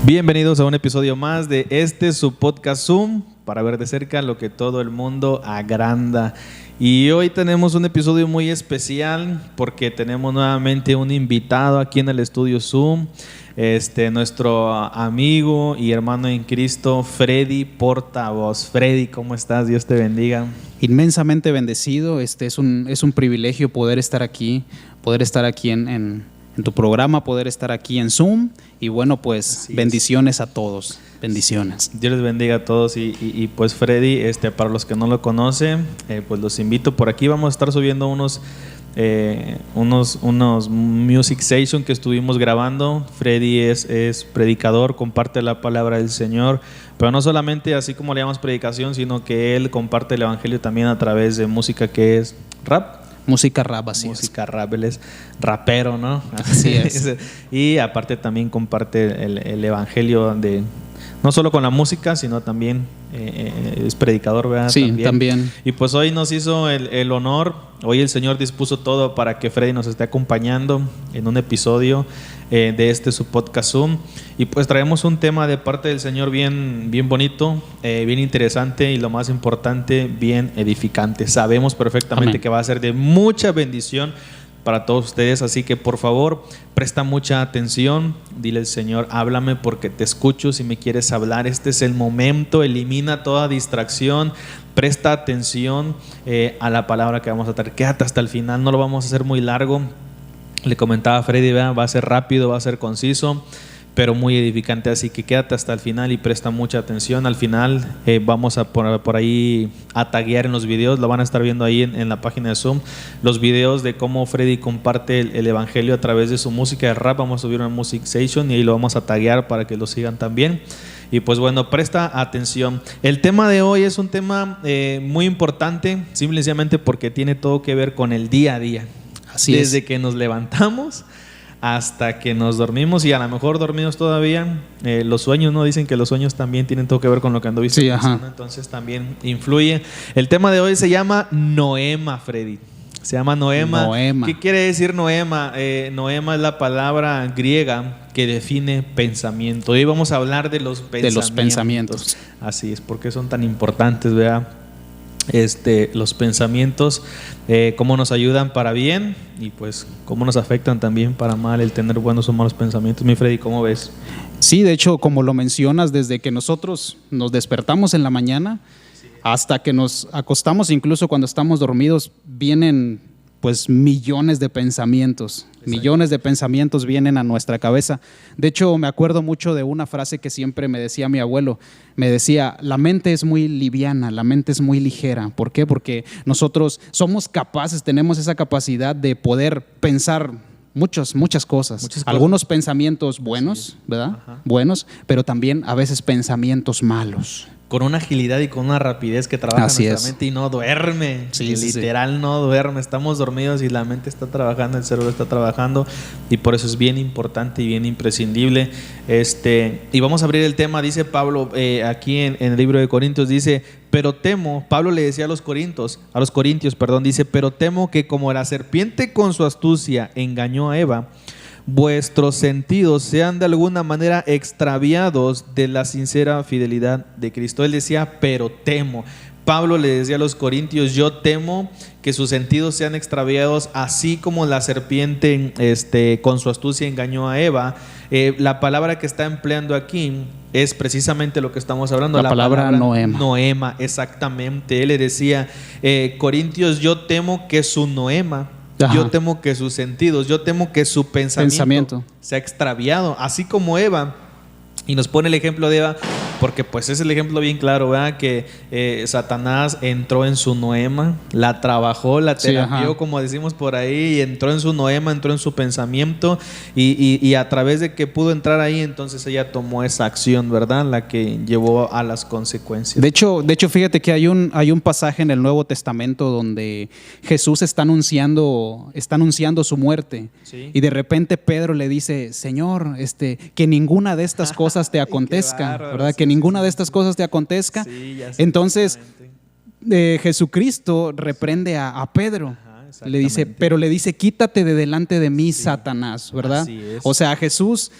Bienvenidos a un episodio más de su podcast Zoom, para ver de cerca lo que todo el mundo agranda. Y hoy tenemos un episodio muy especial porque tenemos nuevamente un invitado aquí en el estudio Zoom, nuestro amigo y hermano en Cristo, Freddy Portavoz. Freddy, ¿cómo estás? Dios te bendiga. Inmensamente bendecido. Es un privilegio poder estar aquí en tu programa, poder estar aquí en Zoom. Y bueno, pues bendiciones a todos. Bendiciones. Dios les bendiga a todos y pues Freddy, para los que no lo conocen, pues los invito. Por aquí vamos a estar subiendo unos music session que estuvimos grabando. Freddy es predicador, comparte la palabra del Señor, pero no solamente así como le llamamos predicación, sino que él comparte el evangelio también a través de música que es rap. Música rap, así música rap, él es rapero, ¿no? Así es. Y aparte también comparte el evangelio no solo con la música, sino también es predicador, ¿verdad? Sí, también. Y pues hoy nos hizo el honor, hoy el Señor dispuso todo para que Freddy nos esté acompañando en un episodio de su podcast Zoom. Y pues traemos un tema de parte del Señor bien bonito, bien interesante y lo más importante, bien edificante. Sabemos perfectamente Amén. que va a ser de mucha bendición para todos ustedes, así que por favor presta mucha atención, dile al Señor, háblame porque te escucho si me quieres hablar, este es el momento, elimina toda distracción, presta atención a la palabra que vamos a traer, quédate hasta el final, no lo vamos a hacer muy largo, le comentaba a Freddy, va a ser rápido, va a ser conciso, pero muy edificante, así que quédate hasta el final y presta mucha atención. Al final vamos a poner por ahí a taguear en los videos, lo van a estar viendo ahí en la página de Zoom, los videos de cómo Freddy comparte el evangelio a través de su música de rap. Vamos a subir una music session y ahí lo vamos a taguear para que lo sigan también. Y pues bueno, presta atención. El tema de hoy es un tema muy importante, simplemente porque tiene todo que ver con el día a día. Así Desde es. que nos levantamos hasta que nos dormimos, y a lo mejor dormidos todavía, los sueños, ¿no? Dicen que los sueños también tienen todo que ver con lo que anduviste pensando, entonces también influye. El tema de hoy se llama Noema, Freddy. Se llama Noema. ¿Qué quiere decir Noema? Noema es la palabra griega que define pensamiento. Hoy vamos a hablar de los pensamientos. Así es, porque son tan importantes, ¿verdad? Los pensamientos, cómo nos ayudan para bien y pues cómo nos afectan también para mal el tener buenos o malos pensamientos. Mi Freddy, ¿cómo ves? Sí, de hecho, como lo mencionas, desde que nosotros nos despertamos en la mañana hasta que nos acostamos, incluso cuando estamos dormidos, vienen pues millones de pensamientos. Exacto. Millones de pensamientos vienen a nuestra cabeza. De hecho, me acuerdo mucho de una frase que siempre me decía mi abuelo. Me decía, la mente es muy liviana, la mente es muy ligera. ¿Por qué? Porque nosotros somos capaces, tenemos esa capacidad de poder pensar muchas cosas. Algunos pensamientos buenos, ¿verdad? Ajá. Buenos, pero también a veces pensamientos malos. Con una agilidad y con una rapidez que trabaja nuestra mente y no duerme. Literal no duerme. Estamos dormidos y la mente está trabajando, el cerebro está trabajando, y por eso es bien importante y bien imprescindible. Y vamos a abrir el tema. Dice Pablo aquí en el libro de Corintios, dice, pero temo, Pablo le decía a los corintios, dice, pero temo que como la serpiente con su astucia engañó a Eva, vuestros sentidos sean de alguna manera extraviados de la sincera fidelidad de Cristo. Él decía, pero temo. Pablo le decía a los corintios, yo temo que sus sentidos sean extraviados, así como la serpiente con su astucia engañó a Eva. La palabra que está empleando aquí es precisamente lo que estamos hablando. La palabra Noema. Noema, exactamente. Él le decía, corintios, yo temo que su Noema, ajá, yo temo que sus sentidos, yo temo que su pensamiento se ha extraviado, así como Eva. Y nos pone el ejemplo de Eva, porque pues es el ejemplo bien claro, ¿verdad? Que Satanás entró en su Noema, la trabajó, la terapió, como decimos por ahí, y entró en su Noema, entró en su pensamiento, y a través de que pudo entrar ahí, entonces ella tomó esa acción, ¿verdad? La que llevó a las consecuencias. De hecho, fíjate que hay un pasaje en el Nuevo Testamento donde Jesús está anunciando su muerte, ¿sí? Y de repente Pedro le dice, Señor, que ninguna de estas cosas te acontezca, ¿verdad? Que ninguna de estas cosas te acontezca. Entonces Jesucristo reprende a Pedro. Le dice, quítate de delante de mí, Satanás, ¿verdad? O sea, Jesús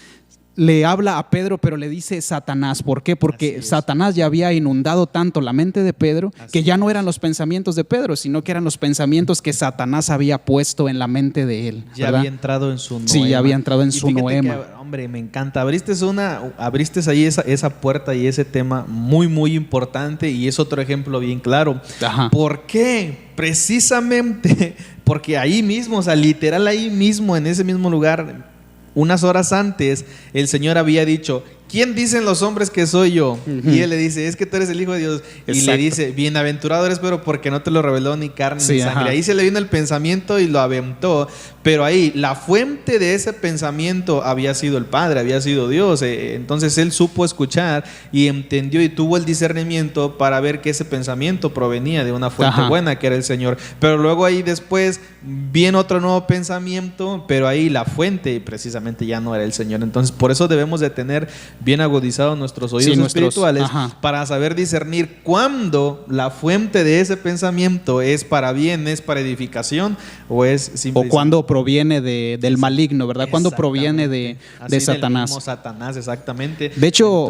le habla a Pedro, pero le dice Satanás. ¿Por qué? Porque Satanás ya había inundado tanto la mente de Pedro que ya no eran los pensamientos de Pedro, sino que eran los pensamientos que Satanás había puesto en la mente de él. Ya ¿verdad? había entrado en su noema. Sí, ya había entrado en su noema. Hombre, me encanta. Abriste ahí esa puerta y ese tema muy, muy importante, y es otro ejemplo bien claro. Ajá. ¿Por qué? Precisamente porque ahí mismo, o sea, literal ahí mismo, en ese mismo lugar, unas horas antes, el Señor había dicho: ¿quién dicen los hombres que soy yo? Y él le dice: es que tú eres el Hijo de Dios. Exacto. Y le dice: bienaventurado eres, pero porque no te lo reveló ni carne ni sangre. Ajá. Ahí se le vino el pensamiento y lo aventó. Pero ahí la fuente de ese pensamiento había sido el Padre, había sido Dios. Entonces él supo escuchar y entendió y tuvo el discernimiento para ver que ese pensamiento provenía de una fuente buena, que era el Señor. Pero luego ahí después viene otro nuevo pensamiento, pero ahí la fuente precisamente ya no era el Señor. Entonces por eso debemos de tener bien agudizados nuestros oídos espirituales para saber discernir cuándo la fuente de ese pensamiento es para bien, es para edificación, o es simplemente, o cuando proviene del maligno, ¿verdad? Cuando proviene de Satanás. Del mismo Satanás, exactamente. De hecho,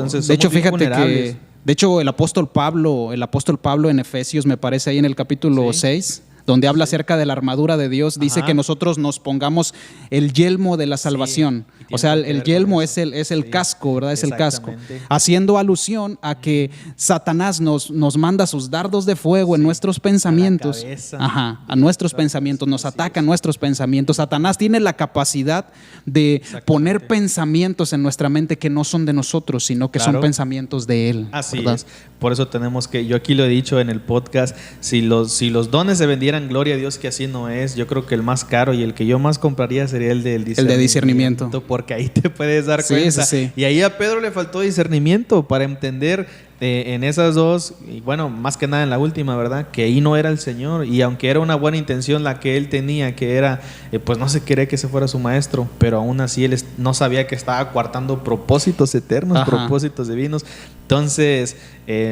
fíjate vulnerables. que el apóstol Pablo en Efesios, me parece ahí en el capítulo 6, donde habla acerca de la armadura de Dios, dice que nosotros nos pongamos el yelmo de la salvación. O sea, el yelmo es el casco, ¿verdad? Es el casco. Haciendo alusión a que Satanás nos manda sus dardos de fuego en nuestros pensamientos. A nuestros pensamientos, nos ataca nuestros pensamientos. Satanás tiene la capacidad de poner pensamientos en nuestra mente que no son de nosotros, sino que son pensamientos de Él. Así ¿verdad? es. Por eso tenemos que, yo aquí lo he dicho en el podcast, si los dones se vendieran, gloria a Dios que así no es. Yo creo que el más caro y el que yo más compraría sería el del discernimiento. El de discernimiento. Porque ahí te puedes dar cuenta. Sí. Y ahí a Pedro le faltó discernimiento para entender en esas dos, y bueno, más que nada en la última, ¿verdad? Que ahí no era el Señor. Y aunque era una buena intención la que él tenía, que era, pues no se quería que ese fuera su maestro, pero aún así él no sabía que estaba coartando propósitos eternos, propósitos divinos. Entonces,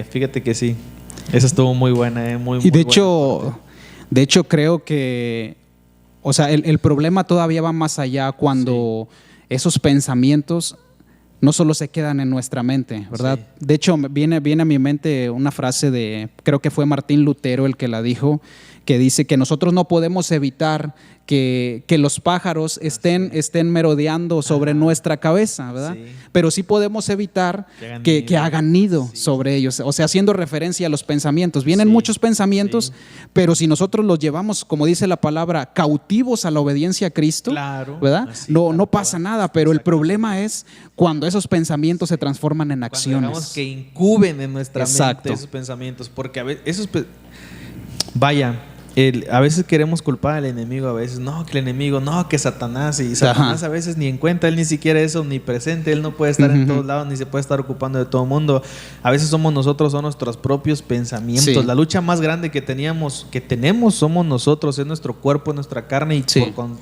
fíjate que sí, esa estuvo muy buena, muy, y de buena. De hecho, creo que, o sea, el problema todavía va más allá cuando esos pensamientos no solo se quedan en nuestra mente, ¿verdad? Sí. De hecho, viene a mi mente una frase de, creo que fue Martín Lutero el que la dijo, que dice que nosotros no podemos evitar que los pájaros estén merodeando sobre nuestra cabeza, ¿verdad? Sí. Pero sí podemos evitar que hagan nido sobre ellos, o sea, haciendo referencia a los pensamientos. Vienen muchos pensamientos, pero si nosotros los llevamos, como dice la palabra, cautivos a la obediencia a Cristo, ¿verdad? No pasa nada, pero el problema es cuando esos pensamientos se transforman en acciones. Cuando dejamos que incuben en nuestra mente esos pensamientos, porque a veces a veces queremos culpar al enemigo, a veces no, que el enemigo, no, que Satanás, y Satanás a veces ni en cuenta, él ni siquiera es omnipresente, él no puede estar en todos lados, ni se puede estar ocupando de todo el mundo. A veces somos nosotros, son nuestros propios pensamientos. La lucha más grande que tenemos somos nosotros, es nuestro cuerpo, nuestra carne, y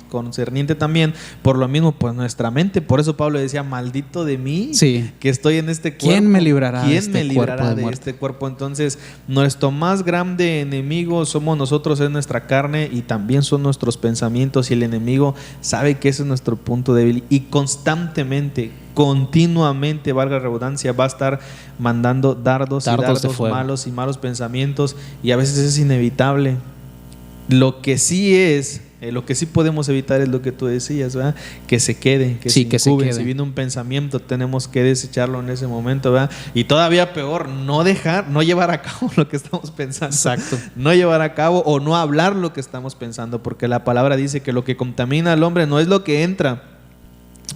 concerniente también, por lo mismo, pues nuestra mente. Por eso Pablo decía: maldito de mí, que estoy en este cuerpo. ¿Quién me librará de este cuerpo? Entonces, nuestro más grande enemigo somos nosotros, es nuestra carne, y también son nuestros pensamientos, y el enemigo sabe que ese es nuestro punto débil, y constantemente, continuamente, valga la redundancia, va a estar mandando dardos malos y malos pensamientos, y a veces es inevitable. Lo que sí podemos evitar es lo que tú decías, ¿verdad? Que se quede, que se incuben. Si viene un pensamiento, tenemos que desecharlo en ese momento, ¿verdad? Y todavía peor, no llevar a cabo lo que estamos pensando. Exacto. No llevar a cabo o no hablar lo que estamos pensando, porque la palabra dice que lo que contamina al hombre no es lo que entra,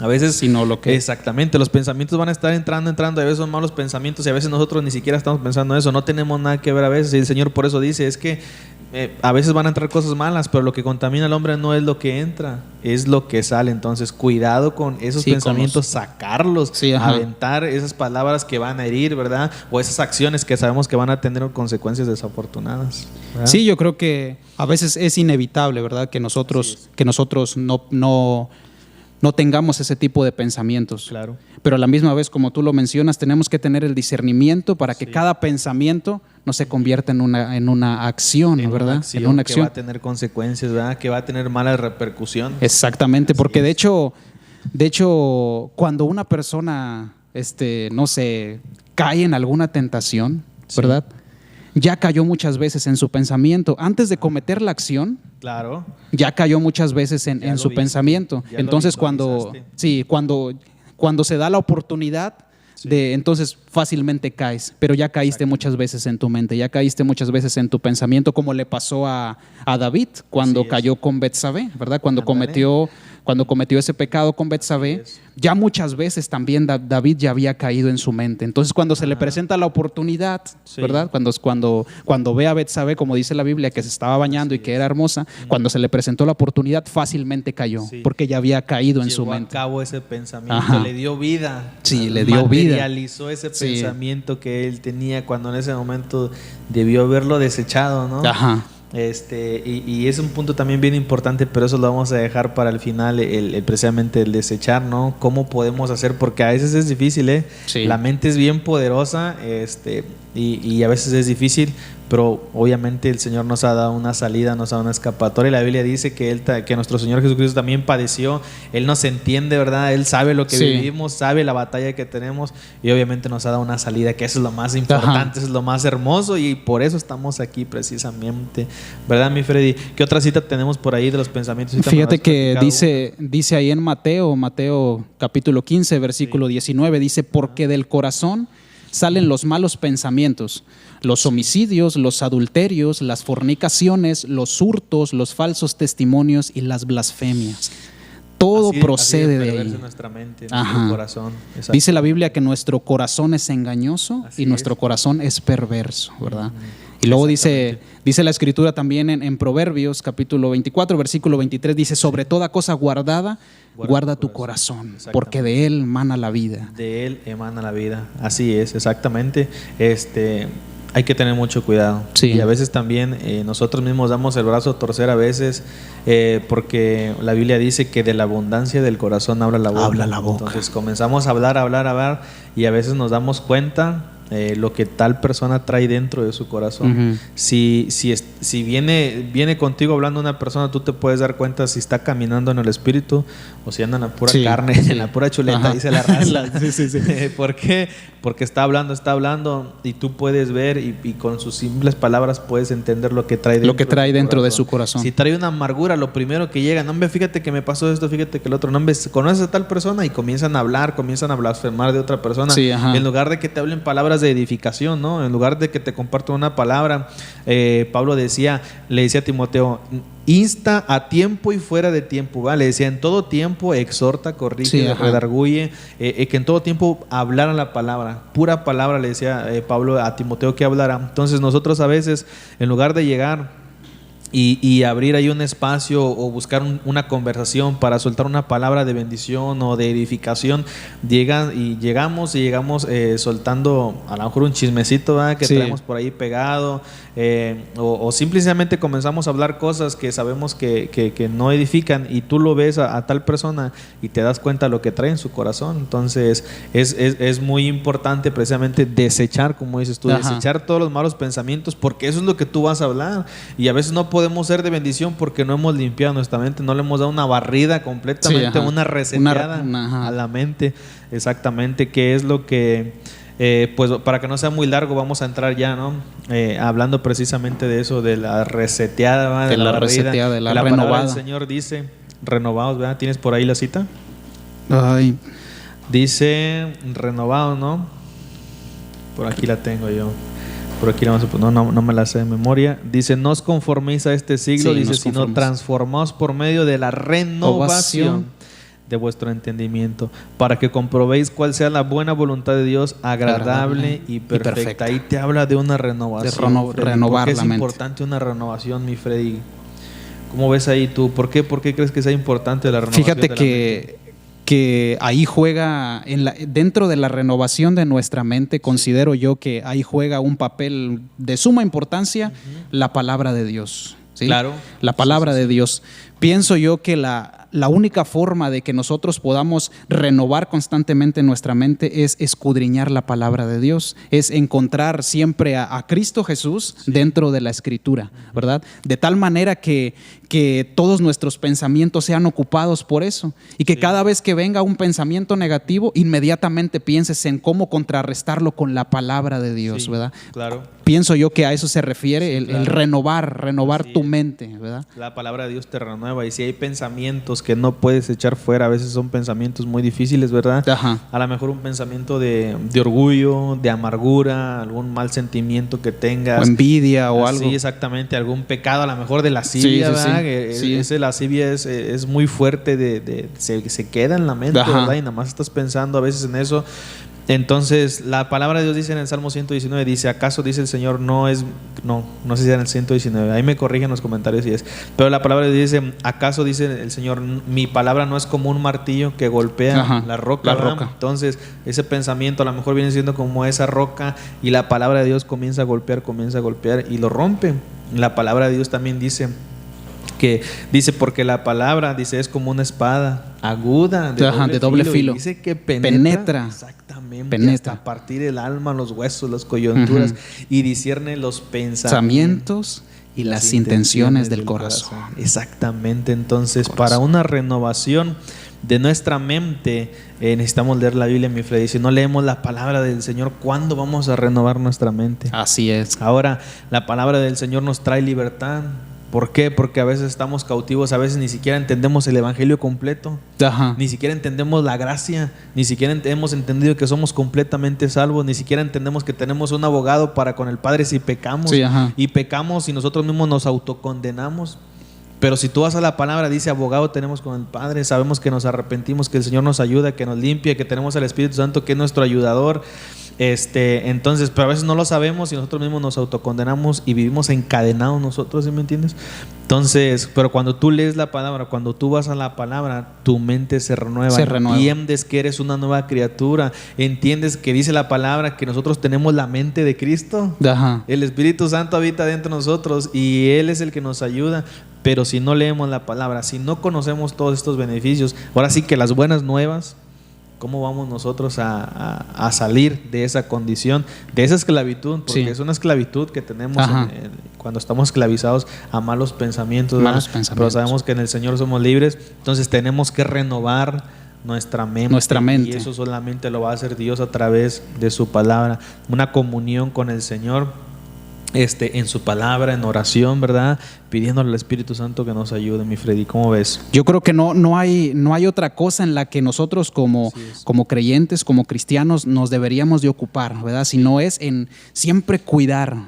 a veces, sino lo que... Exactamente, los pensamientos van a estar entrando, a veces son malos pensamientos, y a veces nosotros ni siquiera estamos pensando eso, no tenemos nada que ver a veces, y el Señor por eso dice, es que a veces van a entrar cosas malas, pero lo que contamina al hombre no es lo que entra, es lo que sale. Entonces, cuidado con esos pensamientos, sacarlos, aventar esas palabras que van a herir, ¿verdad? O esas acciones que sabemos que van a tener consecuencias desafortunadas, ¿verdad? Sí, yo creo que a veces es inevitable, ¿verdad? Que nosotros no tengamos ese tipo de pensamientos. Claro. Pero a la misma vez, como tú lo mencionas, tenemos que tener el discernimiento para que cada pensamiento no se convierta en una acción, ¿verdad? En una acción que va a tener consecuencias, ¿verdad? Que va a tener malas repercusiones. Exactamente, porque de hecho De hecho, cuando una persona, no sé, cae en alguna tentación, ¿verdad? Ya cayó muchas veces en su pensamiento. Antes de cometer la acción, claro, ya cayó muchas veces en su pensamiento. Entonces, cuando se da la oportunidad, entonces fácilmente caes, pero ya caíste muchas veces en tu mente, ya caíste muchas veces en tu pensamiento, como le pasó a David cuando cayó con Betsabé, ¿verdad? Cuando cometió ese pecado con Betsabé, ya muchas veces también David ya había caído en su mente. Entonces, cuando se le presenta la oportunidad, ¿verdad? Cuando ve a Betsabé, como dice la Biblia, que se estaba bañando y que era hermosa, cuando se le presentó la oportunidad, fácilmente cayó, porque ya había caído en su mente. Llevó a cabo ese pensamiento, le dio vida. Sí, le dio vida. Materializó ese pensamiento que él tenía cuando en ese momento debió haberlo desechado, ¿no? Ajá. Y es un punto también bien importante, pero eso lo vamos a dejar para el final, precisamente el desechar, ¿no? ¿Cómo podemos hacer? Porque a veces es difícil, ¿eh? Sí. La mente es bien poderosa, y a veces es difícil, pero obviamente el Señor nos ha dado una salida, nos ha dado una escapatoria. La Biblia dice que nuestro Señor Jesucristo también padeció. Él nos entiende, ¿verdad? Él sabe lo que vivimos, sabe la batalla que tenemos, y obviamente nos ha dado una salida, que eso es lo más importante, eso es lo más hermoso, y por eso estamos aquí precisamente, ¿verdad, mi Freddy? ¿Qué otra cita tenemos por ahí de los pensamientos? Fíjate que dice ahí en Mateo capítulo 15, versículo 19, dice: porque del corazón salen los malos pensamientos, los homicidios, los adulterios, las fornicaciones, los hurtos, los falsos testimonios y las blasfemias. Todo procede de ahí. Nuestra mente, nuestro corazón. Exacto. Dice la Biblia que nuestro corazón es engañoso y nuestro corazón es perverso, ¿verdad? Y luego dice la Escritura también en Proverbios capítulo 24, versículo 23, dice: sobre toda cosa guardada, guarda tu corazón, porque de él emana la vida. De él emana la vida. Así es, exactamente. Hay que tener mucho cuidado. Sí. Y a veces también nosotros mismos damos el brazo a torcer a veces, porque la Biblia dice que de la abundancia del corazón habla la boca. Entonces comenzamos a hablar, y a veces nos damos cuenta lo que tal persona trae dentro de su corazón. Si viene contigo hablando una persona, tú te puedes dar cuenta si está caminando en el espíritu o si anda en la pura carne, en la pura chuleta, dice la raza. ¿Por qué? Porque está hablando y tú puedes ver, y con sus simples palabras puedes entender lo que trae dentro, de su corazón. Si trae una amargura, lo primero que llega: no, hombre, fíjate que me pasó esto, fíjate que el otro, no, hombre, conoces a tal persona, y comienzan a blasfemar de otra persona, en lugar de que te hablen palabras de edificación, ¿no? En lugar de que te compartan una palabra. Pablo le decía a Timoteo: insta a tiempo y fuera de tiempo, ¿vale? Le decía: en todo tiempo exhorta, corrige, redarguye, que en todo tiempo hablara la palabra, pura palabra, le decía Pablo a Timoteo que hablara. Entonces nosotros a veces, en lugar de llegar y abrir ahí un espacio o buscar una conversación para soltar una palabra de bendición o de edificación, llegamos soltando a lo mejor un chismecito, ¿verdad? Que traemos por ahí pegado, o simplemente comenzamos a hablar cosas que sabemos que no edifican, y tú lo ves a tal persona y te das cuenta de lo que trae en su corazón. Entonces es muy importante precisamente desechar, como dices tú, desechar todos los malos pensamientos, porque eso es lo que tú vas a hablar, y a veces no podemos ser de bendición porque no hemos limpiado nuestra mente, no le hemos dado una barrida completamente, una reseteada a la mente. Exactamente, que es lo que pues para que no sea muy largo vamos a entrar ya, ¿no? Hablando precisamente de eso, de la reseteada, ¿verdad? De la reseteada, de la renovada. El Señor dice renovados, ¿verdad? ¿Tienes por ahí la cita? Ay. Dice renovados, ¿no? Por aquí la tengo yo. Por aquí la vamos a poner, no me la sé de memoria. Dice: no os conforméis a este siglo, dice, sino transformaos por medio de la renovación de vuestro entendimiento, para que comprobéis cuál sea la buena voluntad de Dios, agradable y perfecta. Ahí te habla de una renovación. Renovar la mente. Es importante una renovación, mi Freddy. ¿Cómo ves ahí tú? ¿Por qué crees que sea importante la renovación? Fíjate que ahí juega, dentro de la renovación de nuestra mente, considero yo que ahí juega un papel de suma importancia la palabra de Dios. ¿sí? Claro. La palabra de Dios. pienso yo que la única forma de que nosotros podamos renovar constantemente nuestra mente es escudriñar la palabra de Dios, es encontrar siempre a Cristo Jesús dentro de la Escritura, ¿verdad? De tal manera que todos nuestros pensamientos sean ocupados por eso y que cada vez que venga un pensamiento negativo, inmediatamente pienses en cómo contrarrestarlo con la palabra de Dios, ¿verdad? Claro. Pienso yo que a eso se refiere el renovar Así tu es. mente, ¿verdad? La palabra de Dios te renueva, y si hay pensamientos que no puedes echar fuera, a veces son pensamientos muy difíciles, ¿verdad? Ajá. A lo mejor un pensamiento de orgullo, de amargura, algún mal sentimiento que tengas. O envidia o algo. Sí, exactamente, algún pecado, a lo mejor de lascivia, Sí, sí, sí. ¿verdad? Sí. Ese lascivia es muy fuerte, se queda en la mente, Ajá. ¿verdad? Y nada más estás pensando a veces en eso. Entonces, la palabra de Dios dice en el Salmo 119, dice, ¿acaso dice el Señor no sé si era en el 119, ahí me corrigen en los comentarios si es, pero la palabra de Dios dice, ¿acaso dice el Señor, mi palabra no es como un martillo que golpea Ajá, la roca? la roca. Entonces, ese pensamiento a lo mejor viene siendo como esa roca, y la palabra de Dios comienza a golpear y lo rompe. La palabra de Dios también dice, porque la palabra, dice, es como una espada aguda de doble filo. Y dice que penetra. Exactamente. Penetra. Hasta partir el alma, los huesos, las coyunturas, y discierne los pensamientos y las intenciones del corazón. Exactamente. Entonces, para una renovación de nuestra mente, necesitamos leer la Biblia, mi Freddy. Si no leemos la palabra del Señor, ¿cuándo vamos a renovar nuestra mente? Así es. Ahora, la palabra del Señor nos trae libertad. ¿Por qué? Porque a veces estamos cautivos, a veces ni siquiera entendemos el evangelio completo. Ajá. Ni siquiera entendemos la gracia, ni siquiera hemos entendido que somos completamente salvos, ni siquiera entendemos que tenemos un abogado para con el Padre si pecamos. Sí, ajá. Y pecamos y nosotros mismos nos autocondenamos. Pero si tú vas a la palabra, dice, abogado tenemos con el Padre, sabemos que nos arrepentimos, que el Señor nos ayuda, que nos limpia, que tenemos al Espíritu Santo que es nuestro ayudador. Entonces, pero a veces no lo sabemos y nosotros mismos nos autocondenamos y vivimos encadenados nosotros, ¿sí me entiendes? Entonces, pero cuando tú lees la palabra, cuando tú vas a la palabra, tu mente se renueva. Entiendes que eres una nueva criatura, entiendes que dice la palabra que nosotros tenemos la mente de Cristo. Ajá. El Espíritu Santo habita dentro de nosotros y Él es el que nos ayuda. Pero si no leemos la palabra, si no conocemos todos estos beneficios, ahora sí que las buenas nuevas, ¿cómo vamos nosotros a salir de esa condición, de esa esclavitud? Porque es una esclavitud que tenemos cuando estamos esclavizados a malos pensamientos, pero sabemos que en el Señor somos libres. Entonces tenemos que renovar nuestra mente. Y eso solamente lo va a hacer Dios a través de su palabra, una comunión con el Señor. En su palabra, en oración, ¿verdad? Pidiéndole al Espíritu Santo que nos ayude, mi Freddy. ¿Cómo ves? Yo creo que no hay otra cosa en la que nosotros como creyentes, como cristianos, nos deberíamos de ocupar, ¿verdad? Si no es en siempre cuidar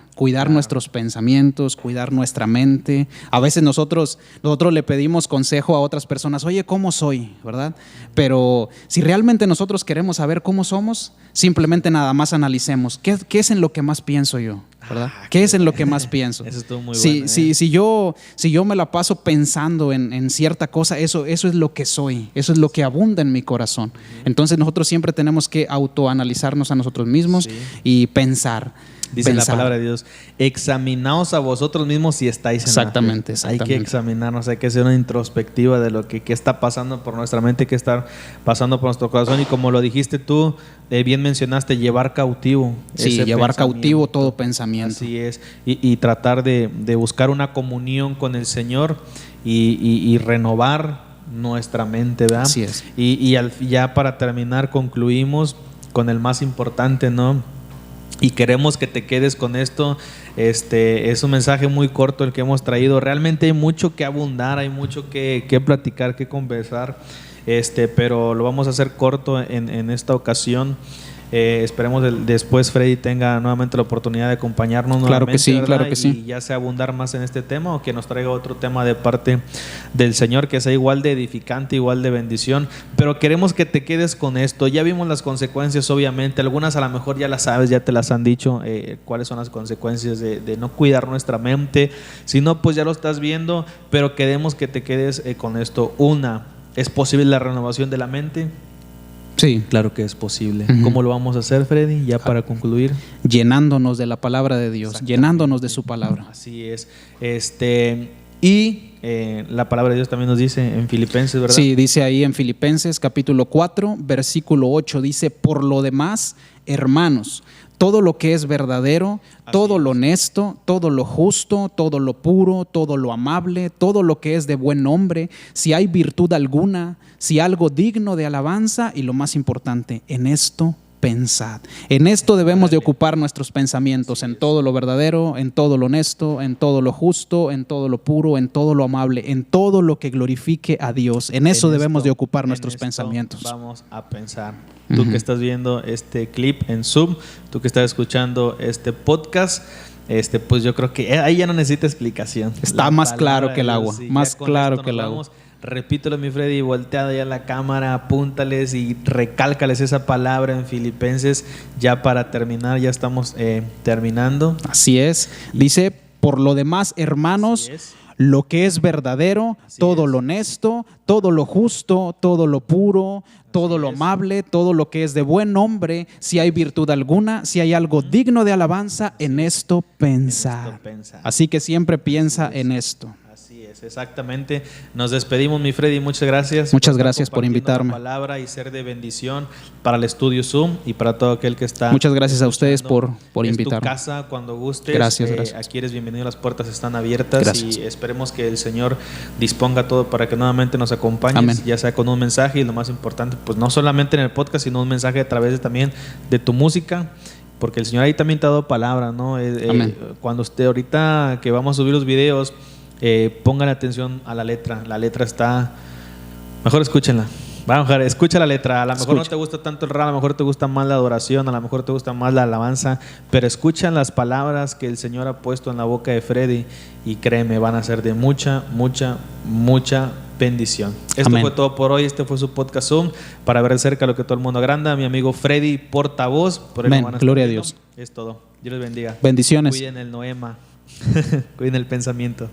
nuestros pensamientos, cuidar nuestra mente. A veces nosotros le pedimos consejo a otras personas, oye, ¿cómo soy? ¿Verdad? Pero si realmente nosotros queremos saber cómo somos, simplemente nada más analicemos. ¿Qué es en lo que más pienso yo? ¿Verdad? ¿Qué es en lo que más pienso? Eso estuvo muy bueno. Si yo me la paso pensando en cierta cosa, eso es lo que soy, eso es lo que abunda en mi corazón. Entonces nosotros siempre tenemos que autoanalizarnos a nosotros mismos y pensar. Dice la palabra de Dios, examinaos a vosotros mismos si estáis en la fe. Hay que examinarnos, hay que hacer una introspectiva de lo que está pasando por nuestra mente, que está pasando por nuestro corazón. Y como lo dijiste tú, bien mencionaste, llevar cautivo. Llevar cautivo todo pensamiento. Así es. Y tratar de buscar una comunión con el Señor y renovar nuestra mente, ¿verdad? Así es. Ya para terminar, concluimos con el más importante, ¿no? Y queremos que te quedes con esto. Es un mensaje muy corto el que hemos traído. Realmente hay mucho que abundar, hay mucho que platicar, que conversar, pero lo vamos a hacer corto en esta ocasión. Esperemos después Freddy tenga nuevamente la oportunidad de acompañarnos nuevamente. Claro que sí. Y ya sea abundar más en este tema o que nos traiga otro tema de parte del Señor que sea igual de edificante, igual de bendición. Pero queremos que te quedes con esto. Ya vimos las consecuencias, obviamente. Algunas a lo mejor ya las sabes, ya te las han dicho, cuáles son las consecuencias de no cuidar nuestra mente. Si no, pues ya lo estás viendo, pero queremos que te quedes con esto. ¿Es posible la renovación de la mente? Sí. Claro que es posible. ¿Cómo lo vamos a hacer, Freddy? Ya para concluir. Llenándonos de la palabra de Dios, llenándonos de su palabra. Así es. Y la palabra de Dios también nos dice en Filipenses, ¿verdad? Sí, dice ahí en Filipenses capítulo 4, versículo 8, dice: por lo demás, hermanos, todo lo que es verdadero, todo lo honesto, todo lo justo, todo lo puro, todo lo amable, todo lo que es de buen nombre, si hay virtud alguna, si algo digno de alabanza, y lo más importante, en esto pensad. En esto debemos de ocupar nuestros pensamientos, en todo lo verdadero, en todo lo honesto, en todo lo justo, en todo lo puro, en todo lo amable, en todo lo que glorifique a Dios. En eso debemos de ocupar nuestros pensamientos. Vamos a pensar. Tú que estás viendo este clip en Zoom, tú que estás escuchando este podcast, pues yo creo que ahí ya no necesita explicación. Está más claro que el agua, sí, más claro que el agua. Repítelo, mi Freddy, volteado ya la cámara, apúntales y recálcales esa palabra en Filipenses, ya para terminar, ya estamos terminando. Así es. Dice: por lo demás, hermanos, lo que es verdadero, todo lo honesto, todo lo justo, todo lo puro, todo lo amable, todo lo que es de buen nombre, si hay virtud alguna, si hay algo digno de alabanza, en esto pensar. Así que siempre piensa en esto. Así es, exactamente. Nos despedimos, mi Freddy. Muchas gracias. Muchas gracias por invitarme. La palabra y ser de bendición para el estudio Zoom y para todo aquel que está. Muchas gracias a ustedes por invitarme. En tu casa, cuando gustes. Gracias. Aquí eres bienvenido. Las puertas están abiertas. Gracias. Y esperemos que el Señor disponga todo para que nuevamente nos acompañes. Amén. Ya sea con un mensaje y lo más importante, pues no solamente en el podcast, sino un mensaje a través también de tu música. Porque el Señor ahí también te ha dado palabra, ¿no? Amén. Cuando usted ahorita que vamos a subir los videos, pongan atención a la letra. La letra está... Mejor escúchenla. Vamos a ver, escucha la letra. A lo mejor no te gusta tanto el rap, a lo mejor te gusta más la adoración, a lo mejor te gusta más la alabanza, pero escuchan las palabras que el Señor ha puesto en la boca de Freddy y créeme, van a ser de mucha, mucha, mucha bendición. Esto Amén. fue todo por hoy. Este fue su podcast Zoom para ver de cerca lo que todo el mundo agranda. Mi amigo Freddy, portavoz. Por Amén. Gloria a Dios. Es todo. Dios les bendiga. Bendiciones. Cuiden el noema. Cuiden el pensamiento.